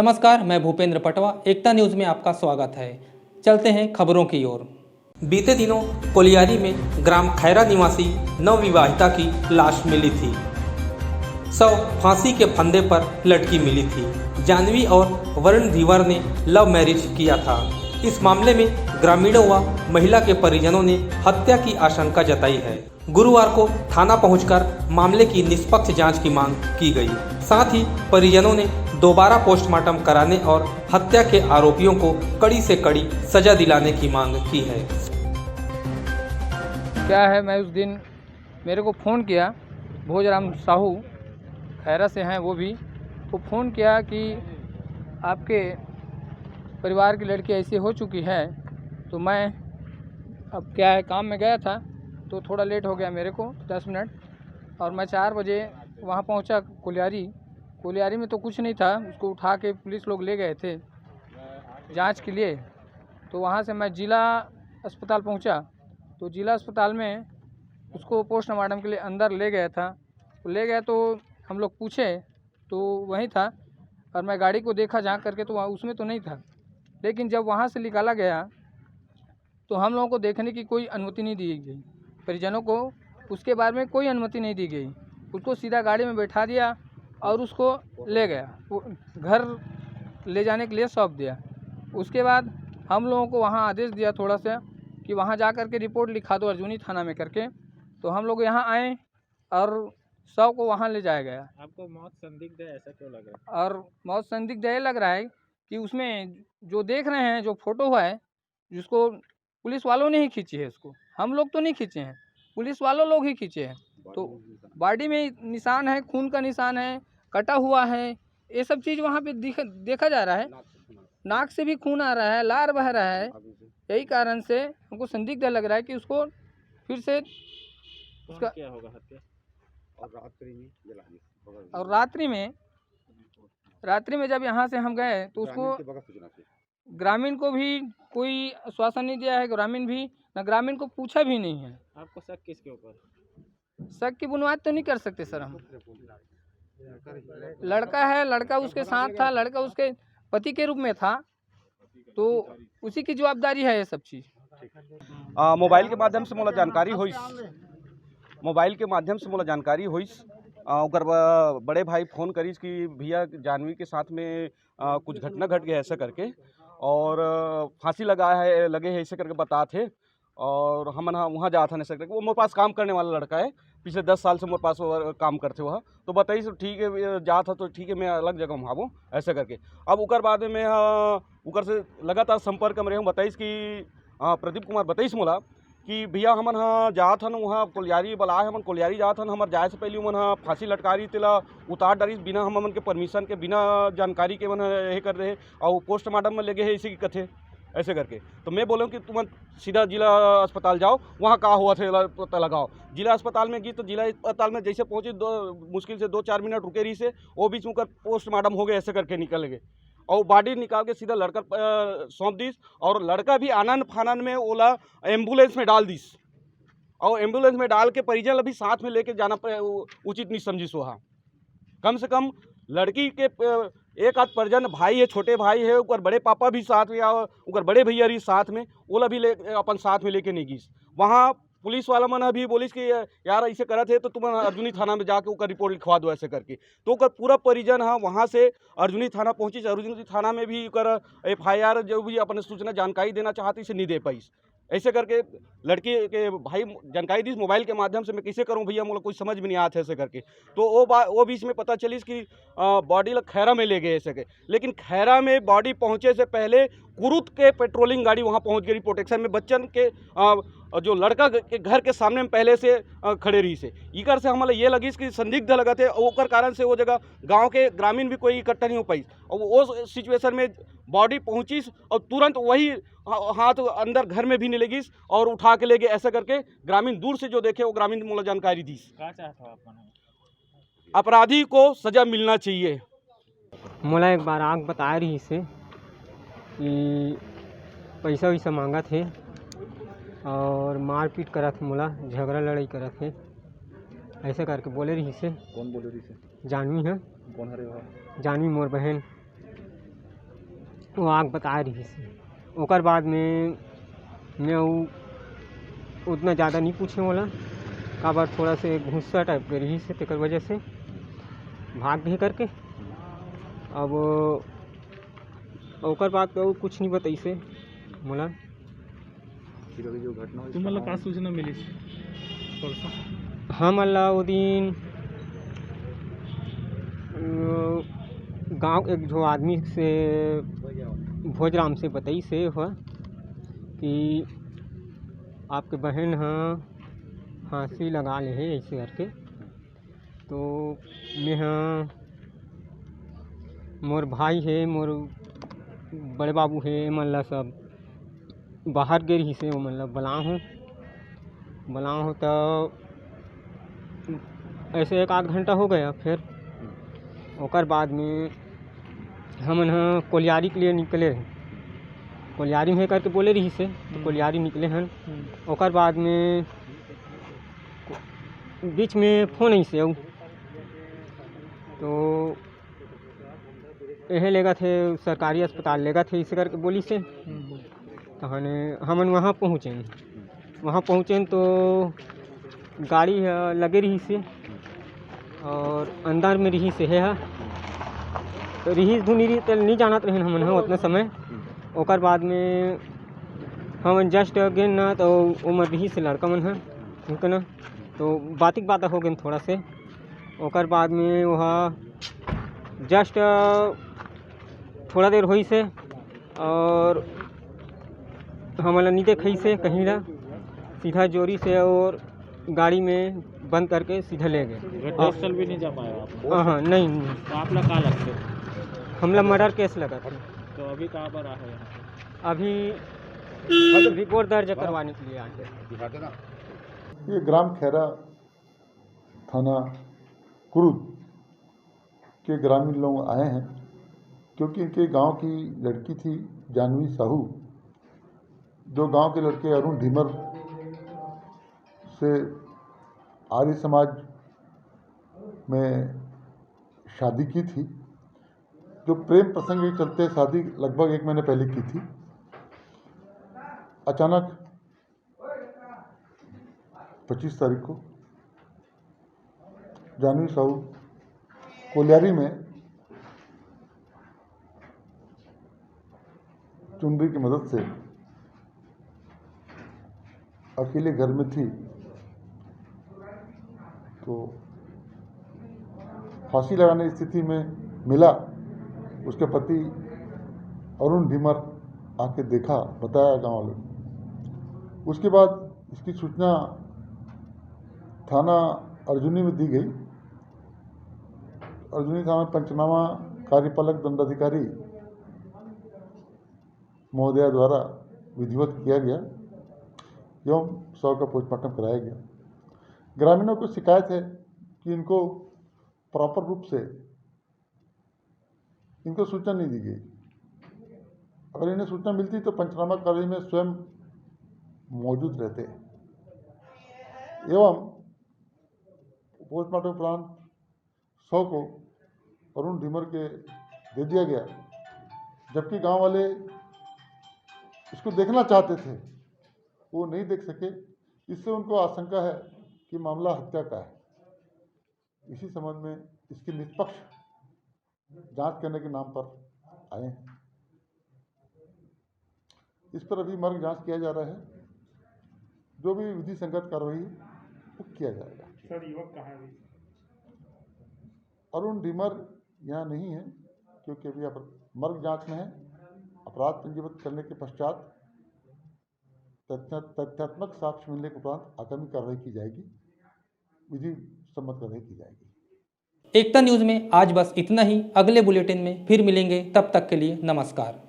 नमस्कार, मैं भूपेंद्र पटवा। एकता न्यूज़ में आपका स्वागत है। चलते हैं खबरों की ओर। बीते दिनों कोलियारी में ग्राम खैरा निवासी नवविवाहिता की लाश मिली थी। शव फांसी के फंदे पर लटकी मिली थी। जानवी और वरुण धीवर ने लव मैरिज किया था। इस मामले में ग्रामीणों व महिला के परिजनों ने हत्या की आशंका जताई है। गुरुवार को थाना पहुंचकर मामले की निष्पक्ष जांच की मांग की गई। साथ ही परिजनों ने दोबारा पोस्टमार्टम कराने और हत्या के आरोपियों को कड़ी से कड़ी सजा दिलाने की मांग की है। क्या है, मैं उस दिन मेरे को फ़ोन किया, भोजराम साहू खैरा से हैं वो भी, तो फ़ोन किया कि आपके परिवार की लड़की ऐसी हो चुकी है। तो मैं अब क्या है, काम में गया था तो थोड़ा लेट हो गया मेरे को 10 मिनट, और मैं 4 बजे वहाँ पहुँचा कोलियारी में तो कुछ नहीं था। उसको उठा के पुलिस लोग ले गए थे जांच के लिए। तो वहाँ से मैं जिला अस्पताल पहुँचा, तो जिला अस्पताल में उसको पोस्टमार्टम के लिए अंदर ले गया था। ले गया तो हम लोग पूछे तो वहीं था, और मैं गाड़ी को देखा झांक करके तो वहाँ उसमें तो नहीं था। लेकिन जब वहाँ से निकाला गया तो हम लोगों को देखने की कोई अनुमति नहीं दी गई। परिजनों को उसके बारे में कोई अनुमति नहीं दी गई। उसको सीधा गाड़ी में बैठा दिया और उसको ले गया, वो घर ले जाने के लिए सौंप दिया। उसके बाद हम लोगों को वहाँ आदेश दिया थोड़ा सा कि वहाँ जा कर के रिपोर्ट लिखा दो अर्जुनी थाना में करके। तो हम लोग यहाँ आए और शव को वहाँ ले जाया गया। आपको मौत संदिग्ध है, ऐसा क्यों लग रहा है? और मौत संदिग्ध ये लग रहा है कि उसमें जो देख रहे हैं, जो फोटो है जिसको पुलिस वालों ने ही खींची है, इसको हम लोग तो नहीं खींचे हैं, पुलिस वालों लोग ही खींचे हैं। तो बॉडी में निशान है, खून का निशान है, कटा हुआ है, ये सब चीज़ वहाँ पे देखा जा रहा है। नाक से भी खून आ रहा है, लार बह रहा है। यही कारण से हमको संदिग्ध लग रहा है कि उसको फिर से उसका क्या होगा हत्या। और रात्रि में जब यहाँ से हम गए तो उसको ग्रामीण को भी कोई आश्वासन नहीं दिया है, ग्रामीण भी ना, ग्रामीण को पूछा भी नहीं है। आपको शक किसके ऊपर? शक की बुनियाद तो नहीं कर सकते सर हम। लड़का है, लड़का उसके साथ था, लड़का उसके पति के रूप में था, तो उसी की जवाबदारी है ये सब चीज़। मोबाइल के माध्यम से मोला जानकारी हुई। ओकर बड़े भाई फ़ोन करीस कि भैया जानवी के साथ में कुछ घटना घट गया ऐसा करके, और फांसी लगे है ऐसे करके बताते। और हम वहाँ जाते हैं ऐसा करके। वो मेरे पास काम करने वाला लड़का है, पिछले 10 साल से मेरे पास काम करते हुआ। तो बताइए तो ठीक है, जा था तो ठीक है, मैं अलग जगह में आवो ऐसा करके। अब उकर बाद में उकर से लगातार संपर्क में रहे। बताइस कि प्रदीप कुमार बताइस मोला कि भैया हमन जात हन वहाँ कोलियारी बलाए, हमन कोलियारी जात हन, हमर जाए से पहले मन फांसी लटकारी तेला उतार डारिस बिना हमन के परमिशन के, बिना जानकारी के मन ये कर रहे और पोस्टमार्टम में लगे है इसी की कथे ऐसे करके। तो मैं बोलूँ कि तुम सीधा जिला अस्पताल जाओ, वहाँ का हुआ थे पता लगाओ। जिला अस्पताल में गई तो जिला अस्पताल में जैसे पहुँची, मुश्किल से 2-4 मिनट रुके रही से, वो बीच में पोस्टमार्टम हो गए ऐसे करके निकल गए। और बॉडी निकाल के सीधा लड़का सौंप दीस, और लड़का भी आनंद फानंद में ओला एम्बुलेंस में डाल दीस, और एम्बुलेंस में डाल के परिजन अभी साथ में लेके जाना उचित नहीं समझिस। वहाँ कम से कम लड़की के एक आध परिजन, भाई है, छोटे भाई है, ऊपर बड़े पापा भी साथ में, ऊपर बड़े भैया रही साथ में, ओला भी अपन साथ में लेके नहीं गीस। वहाँ पुलिस वाला मन अभी बोलिस कि यार ऐसे करत है तो तुम अर्जुनी थाना में जाके उसका रिपोर्ट लिखवा दो ऐसे करके। तो उसका पूरा परिजन वहाँ से अर्जुनी थाना पहुँची। अर्जुनी थाना में भी कर FIR जो भी अपने सूचना जानकारी देना चाहती से नहीं दे पाई ऐसे करके। लड़की के भाई जानकारी दी मोबाइल के माध्यम से, मैं कैसे करूं भैया, मुझे कुछ समझ में नहीं आता ऐसे करके। तो वो बीच में पता चली कि बॉडी खैरा में ले गए ऐसे के। लेकिन खैरा में बॉडी पहुंचे से पहले कुरुत के पेट्रोलिंग गाड़ी वहां पहुंच गई प्रोटेक्शन में। बच्चन के जो लड़का के घर के सामने में पहले से खड़े रही से, इकर से हमारे ये लगी कि संदिग्ध लगा थे। ओकर कारण से वो जगह गांव के ग्रामीण भी कोई इकट्ठा नहीं हो पाई, और वो सिचुएशन में बॉडी पहुंची और तुरंत वही हाथ अंदर घर में भी नहीं लगी और उठा के ले गए ऐसा करके। ग्रामीण दूर से जो देखे वो ग्रामीण मोला जानकारी दी। क्या चाहता हो आप? अपराधी को सजा मिलना चाहिए। मोला एक बार आग बता रही से कि पैसा वैसा मांगा थे और मारपीट करा थे, मोला झगड़ा लड़ाई करा थे ऐसे करके बोले रही से। कौन बोले रही से? जानवी है। कौन हरे वहाँ? जानवी मोर बहन। वो आग बता रही से। ओकर बाद में मैं उतना ज़्यादा नहीं पूछे वाला काबर थोड़ा से गुस्सा टाइप के रही से तेकर वजह से भाग भी करके। अब ओकर बाद तो कुछ नहीं बताई से मोला। तुम्हाला का सूचना मिली हम अल्लाह वो दिन गांव एक जो आदमी से भोजराम से बताई से हुआ कि आपके बहन हाँ फांसी लगा ले है ऐसे करके। तो मैं हाँ मोर भाई है मोर बड़े बाबू है मतलब सब बाहर गए रही से वो मतलब बलाऊँ तो ऐसे 1 आध घंटा हो गया। फिर ओकर बाद में हम यहाँ कोलियारी के लिए निकले रहे। कोलियारी में करके बोले रही से तो कोलियारी निकले हन। ओकर बाद में बीच में फ़ोन आई से तो यह लेगा थे सरकारी अस्पताल लेगा थे इसे करके बोली से। तो हमन वहाँ पहुँचे तो गाड़ी लगे रही से और अंदर में रही से है तो रही धुनी रही तो नहीं जानत रहे हमन उतना समय। ओकर बाद में हम जस्ट गए ना तो उमर रही से लड़का मन है उनका ना तो बात हो गए थोड़ा से। ओकर बाद में वह जस्ट थोड़ा देर हुई से और हमला नहीं देखी से कहीं ना सीधा जोरी से और गाड़ी में बंद करके सीधा ले गए। घटनास्थल भी नहीं जा पाया आप? हाँ नहीं तो आप लोग कहाँ लगते? हमला मर्डर केस लगा था। तो अभी कहाँ पर आ है यहाँ पे? अभी रिपोर्ट दर्ज करवाने के लिए आए। ये ग्राम खैरा थाना कुरुद के ग्रामीण लोग आए हैं क्योंकि इनके गांव की लड़की थी जानवी साहू, जो गांव के लड़के अरुण ढीमर से आर्य समाज में शादी की थी। जो प्रेम प्रसंग के चलते शादी लगभग 1 महीने पहले की थी। अचानक 25 तारीख को जानवी साहू कोलियारी में चुनरी की मदद से अकेले घर में थी तो फांसी लगाने की स्थिति में मिला। उसके पति अरुण ढीमर आके देखा, बताया गांव वालों ने। उसके बाद इसकी सूचना थाना अर्जुनी में दी गई। अर्जुनी थाना पंचनामा कार्यपालक दंडाधिकारी महोदया द्वारा विधिवत किया गया एवं शव का पोस्टमार्टम कराया गया। ग्रामीणों को शिकायत है कि इनको प्रॉपर रूप से इनको सूचना नहीं दी गई। अगर इन्हें सूचना मिलती तो पंचनामा कार्य में स्वयं मौजूद रहते एवं पोस्टमार्टम उपरांत शव को अरुण ढीमर के दे दिया गया। जबकि गांव वाले इसको देखना चाहते थे, वो नहीं देख सके। इससे उनको आशंका है कि मामला हत्या का है। इसी संबंध में इसकी निष्पक्ष जांच करने के नाम पर आए हैं। इस पर अभी मर्ग जांच किया जा रहा है। जो भी विधि संगत कार्रवाई वो किया जाएगा। सर युवक कहाँ है? अरुण ढीमर यहाँ नहीं है क्योंकि अभी मर्ग जांच में है। अपराध पंजीबद्ध करने के पश्चात तथ्यात्मक साक्ष्य मिलने के उपरांत आगामी कार्रवाई की जाएगी, विधि सम्मत कार्रवाई की जाएगी। एकता न्यूज़ में आज बस इतना ही। अगले बुलेटिन में फिर मिलेंगे, तब तक के लिए नमस्कार।